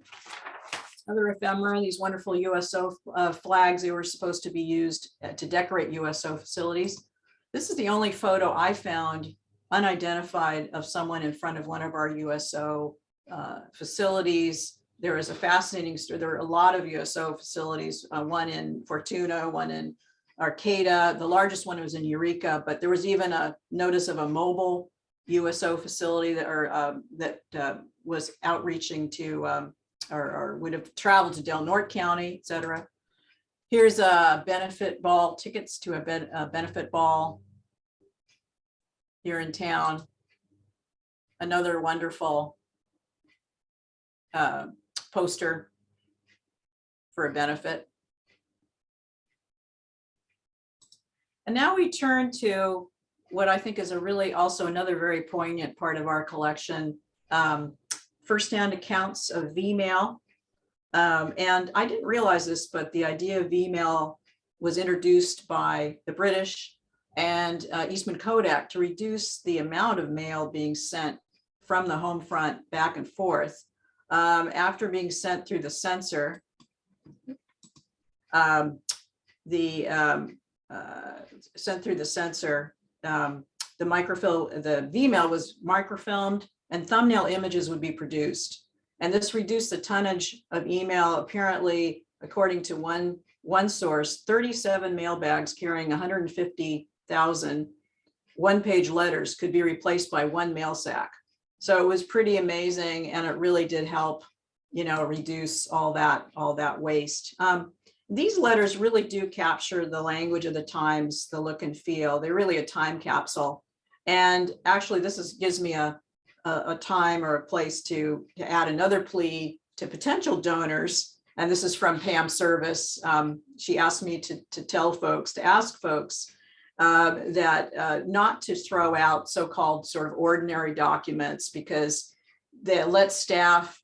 Speaker 1: Other ephemera, these wonderful USO flags. They were supposed to be used to decorate USO facilities. This is the only photo I found unidentified of someone in front of one of our USO facilities. There is a fascinating story. There are a lot of USO facilities, one in Fortuna, one in Arcata. The largest one was in Eureka, but there was even a notice of a mobile USO facility that was outreaching to or would have traveled to Del Norte County, et cetera. Here's a benefit ball, tickets to a benefit ball here in town. Another wonderful poster for a benefit. And now we turn to what I think is a really also another very poignant part of our collection, firsthand accounts of V-mail. And I didn't realize this, but the idea of V-mail was introduced by the British and Eastman Kodak to reduce the amount of mail being sent from the home front back and forth. After being sent through the censor, the V-mail was microfilmed and thumbnail images would be produced. And this reduced the tonnage of email. Apparently, according to one source, 37 mail bags carrying 150,000 one-page letters could be replaced by one mail sack. So it was pretty amazing, and it really did help, reduce all that waste. These letters really do capture the language of the times, the look and feel. They're really a time capsule. And actually, this gives me a time or a place to add another plea to potential donors. And this is from Pam Service. She asked me to ask folks that not to throw out so-called sort of ordinary documents, because they let staff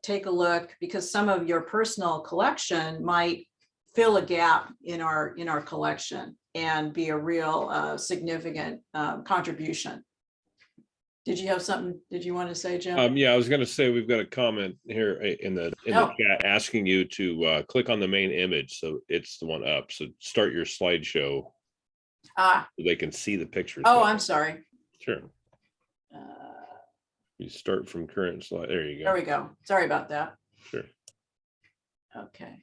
Speaker 1: take a look, because some of your personal collection might fill a gap in our collection and be a real significant contribution. Did you have something? Did you want to say, Jim?
Speaker 2: Yeah, I was going to say we've got a comment here in the chat asking you to click on the main image, so it's the one up. So start your slideshow. So they can see the pictures.
Speaker 1: Oh, I'm sorry.
Speaker 2: Sure. You start from current slide. There you go.
Speaker 1: There we go. Sorry about that.
Speaker 2: Sure.
Speaker 1: Okay.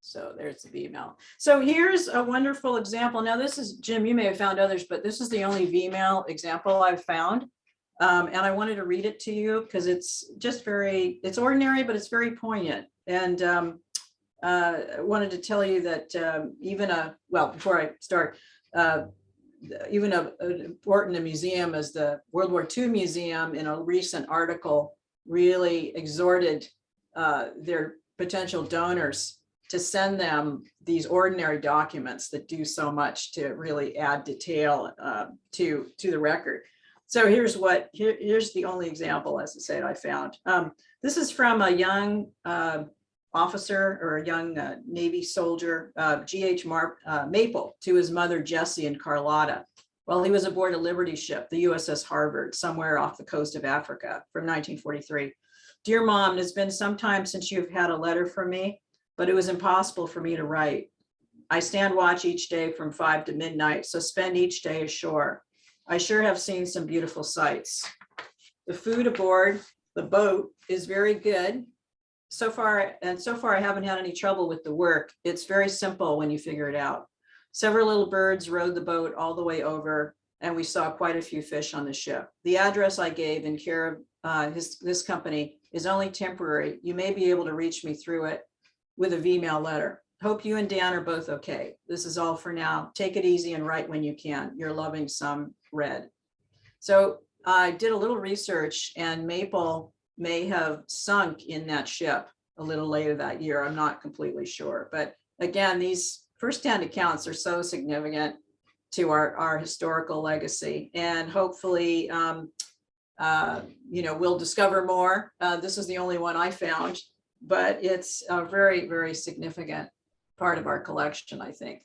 Speaker 1: So there's the V-mail. So here's a wonderful example. Now this is, Jim, you may have found others, but this is the only V-mail example I've found. And I wanted to read it to you because it's just it's ordinary, but it's very poignant. And I wanted to tell you that before I start, even important a museum as the World War II Museum in a recent article really exhorted their potential donors to send them these ordinary documents that do so much to really add detail to the record. So here's the only example, as I said, I found. This is from a young officer or a young Navy soldier, G.H. Maple, to his mother, Jessie, in Carlotta, while he was aboard a Liberty ship, the USS Harvard, somewhere off the coast of Africa from 1943. Dear Mom, it has been some time since you've had a letter from me, but it was impossible for me to write. I stand watch each day from 5 to midnight, so spend each day ashore. I sure have seen some beautiful sights. The food aboard the boat is very good. So far I haven't had any trouble with the work. It's very simple when you figure it out. Several little birds rode the boat all the way over, and we saw quite a few fish on the ship. The address I gave in care of this company is only temporary. You may be able to reach me through it with a V-mail letter. hope you and Dan are both okay. This is all for now. Take it easy and write when you can. You're loving some red. So I did a little research, and Maple may have sunk in that ship a little later that year. I'm not completely sure. But again, these firsthand accounts are so significant to our historical legacy. And hopefully, we'll discover more. This is the only one I found, but it's a very, very significant part of our collection, I think.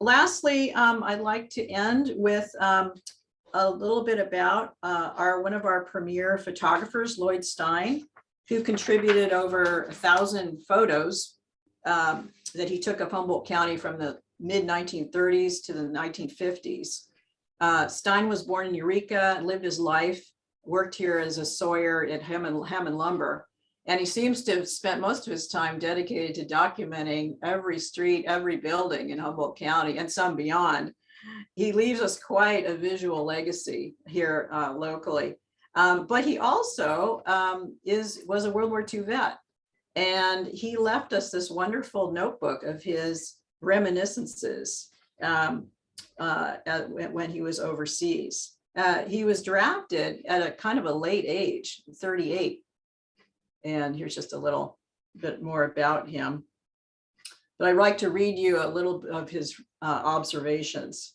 Speaker 1: Lastly, I'd like to end with a little bit about one of our premier photographers, Lloyd Stein, who contributed over 1,000 photos that he took of Humboldt County from the mid-1930s to the 1950s. Stein was born in Eureka, lived his life, worked here as a sawyer at Hammond Lumber, and he seems to have spent most of his time dedicated to documenting every street, every building in Humboldt County and some beyond. He leaves us quite a visual legacy here locally. But he also was a World War II vet. And he left us this wonderful notebook of his reminiscences when he was overseas. He was drafted at a kind of a late age, 38. And here's just a little bit more about him. But I'd like to read you a little of his observations.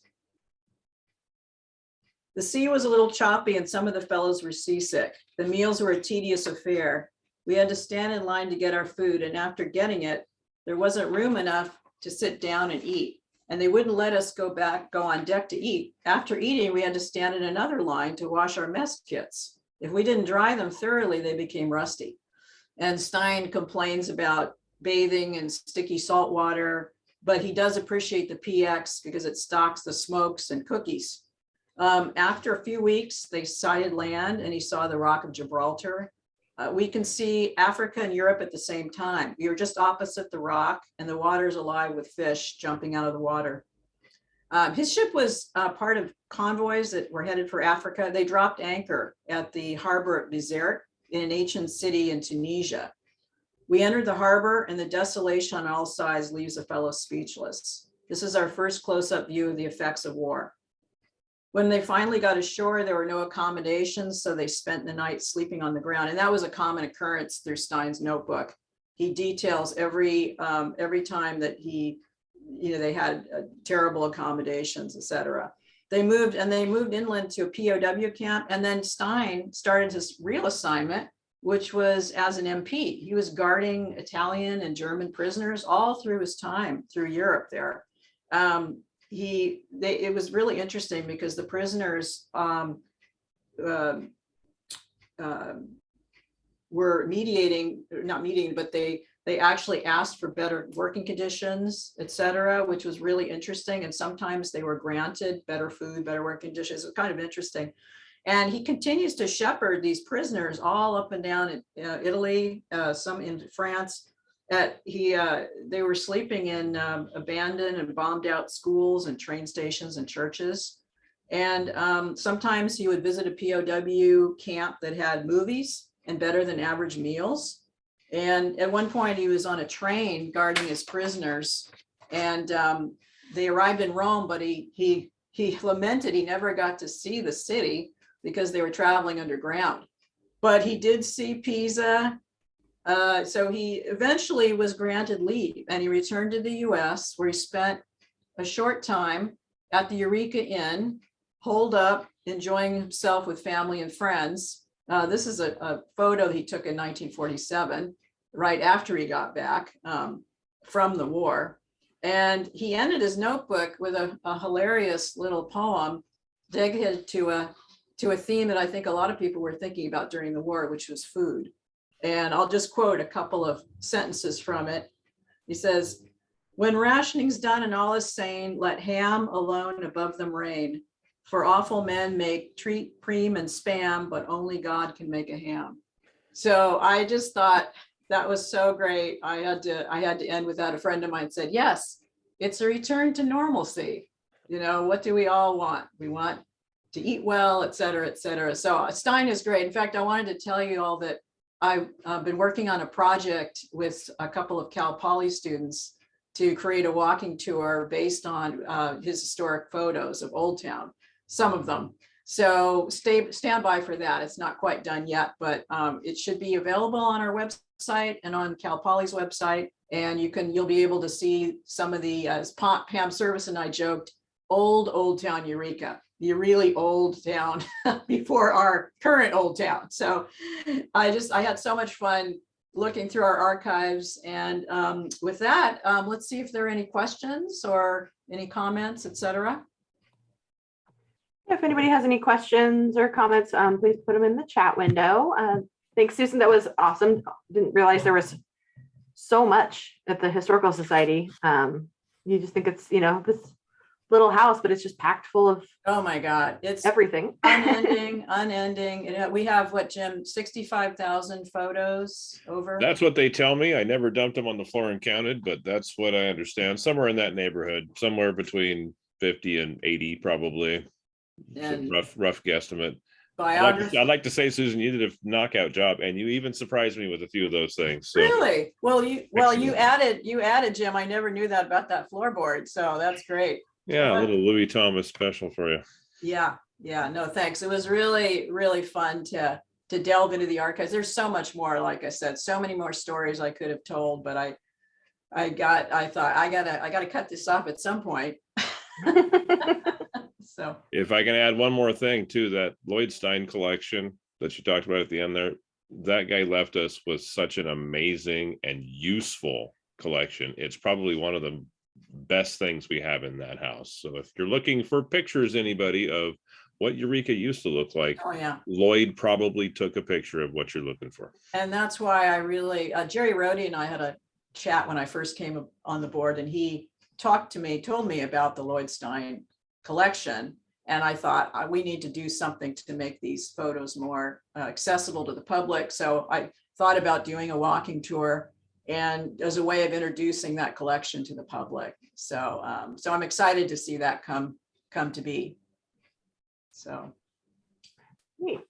Speaker 1: The sea was a little choppy and some of the fellows were seasick. The meals were a tedious affair. We had to stand in line to get our food, and after getting it, there wasn't room enough to sit down and eat. And they wouldn't let us go on deck to eat. After eating, we had to stand in another line to wash our mess kits. If we didn't dry them thoroughly, they became rusty. And Stein complains about bathing in sticky salt water, but he does appreciate the PX because it stocks the smokes and cookies. After a few weeks, they sighted land and he saw the Rock of Gibraltar. We can see Africa and Europe at the same time. We were just opposite the rock and the water's alive with fish jumping out of the water. His ship was part of convoys that were headed for Africa. They dropped anchor at the harbor at Bizerte in an ancient city in Tunisia. We entered the harbor and the desolation on all sides leaves a fellow speechless. This is our first close-up view of the effects of war. When they finally got ashore, there were no accommodations, so they spent the night sleeping on the ground. And that was a common occurrence through Stein's notebook. He details every time that they had terrible accommodations, etc. They moved inland to a POW camp, and then Stein started his real assignment, which was as an MP. He was guarding Italian and German prisoners all through his time through Europe there. It was really interesting because the prisoners were not mediating, but they actually asked for better working conditions, etc., which was really interesting. And sometimes they were granted better food, better working conditions. It was kind of interesting. And he continues to shepherd these prisoners all up and down in Italy, some in France. They were sleeping in abandoned and bombed out schools and train stations and churches. And sometimes he would visit a POW camp that had movies and better than average meals. And at one point he was on a train guarding his prisoners, and they arrived in Rome, but he lamented he never got to see the city because they were traveling underground. But he did see Pisa. So he eventually was granted leave and he returned to the US, where he spent a short time at the Eureka Inn, holed up, enjoying himself with family and friends. This is a photo he took in 1947, right after he got back from the war. And he ended his notebook with a hilarious little poem dedicated to a theme that I think a lot of people were thinking about during the war, which was food. And I'll just quote a couple of sentences from it. He says, "When rationing's done and all is sane, let ham alone above them reign. For awful men make treat, cream, and spam, but only God can make a ham." So I just thought that was so great. I had to end with that. A friend of mine said, yes, it's a return to normalcy. What do we all want? We want to eat well, et cetera, et cetera. So Stein is great. In fact, I wanted to tell you all that I've been working on a project with a couple of Cal Poly students to create a walking tour based on his historic photos of Old Town, some of them. So stand by for that. It's not quite done yet, but it should be available on our website and on Cal Poly's website. And you'll be able to see some of the, as Pam Service and I joked, old Town Eureka, the really old town before our current Old Town. So I had so much fun looking through our archives. And with that, let's see if there are any questions or any comments, etc.
Speaker 3: If anybody has any questions or comments, please put them in the chat window. Thanks, Susan. That was awesome. Didn't realize there was so much at the Historical Society. You just think it's, this little house, but it's just packed full of,
Speaker 1: oh my God, it's
Speaker 3: everything.
Speaker 1: unending. We have what, Jim, 65,000 photos over?
Speaker 2: That's what they tell me. I never dumped them on the floor and counted, but that's what I understand. Somewhere in that neighborhood, somewhere between 50 and 80, probably.
Speaker 1: And
Speaker 2: Rough guesstimate.
Speaker 1: biography.
Speaker 2: I'd like to say, Susan, you did a knockout job, and you even surprised me with a few of those things. So.
Speaker 1: Really? Well, you
Speaker 2: Excellent.
Speaker 1: added, Jim. I never knew that about that floorboard. So that's great.
Speaker 2: Yeah, a little Louis Thomas special for you.
Speaker 1: Yeah. No, thanks. It was really, really fun to delve into the archives. There's so much more, like I said, so many more stories I could have told, but I thought I gotta cut this off at some point. So
Speaker 2: If I can add one more thing to that Lloyd Stein collection that you talked about at the end there, that guy left us with such an amazing and useful collection. It's probably one of the best things we have in that house. So if you're looking for pictures, anybody, of what Eureka used to look like,
Speaker 1: oh yeah,
Speaker 2: Lloyd probably took a picture of what you're looking for.
Speaker 1: and that's why I really Jerry Rhodey and I had a chat when I first came on the board, and he told me about the Lloyd Stein collection, and I thought we need to do something to make these photos more accessible to the public. So I thought about doing a walking tour, and as a way of introducing that collection to the public. So I'm excited to see that come to be. So
Speaker 3: Great.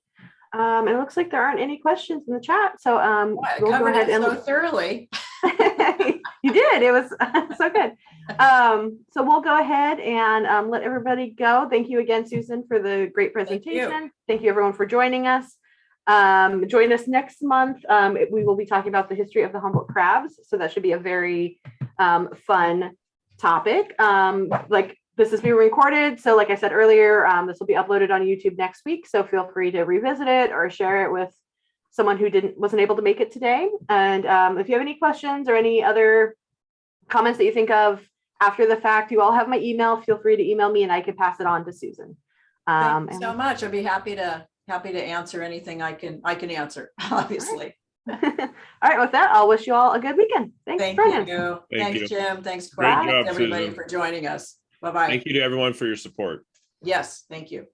Speaker 3: It looks like there aren't any questions in the chat. So
Speaker 1: I
Speaker 3: we'll go
Speaker 1: covered
Speaker 3: ahead
Speaker 1: it
Speaker 3: and
Speaker 1: so thoroughly.
Speaker 3: you did. It was so good. So we'll go ahead and let everybody go. Thank you again, Susan, for the great presentation. Thank you everyone for joining us. Join us next month. We will be talking about the history of the Humboldt crabs. So that should be a very fun topic. This is being recorded. So like I said earlier, this will be uploaded on YouTube next week. So feel free to revisit it or share it with someone who wasn't able to make it today. And if you have any questions or any other comments that you think of after the fact, you all have my email. Feel free to email me and I can pass it on to Susan.
Speaker 1: Thank you so much. I'd be happy to answer anything I can answer, obviously.
Speaker 3: All right, with that, I'll wish you all a good weekend. Thanks, Brennan.
Speaker 1: You.
Speaker 2: Thank
Speaker 1: Thanks,
Speaker 2: you.
Speaker 1: Jim. Thanks,
Speaker 2: Great
Speaker 1: Clark.
Speaker 2: job,
Speaker 1: Everybody
Speaker 2: Susan.
Speaker 1: for joining us. Bye-bye.
Speaker 2: Thank you to everyone for your support.
Speaker 1: Yes, thank you.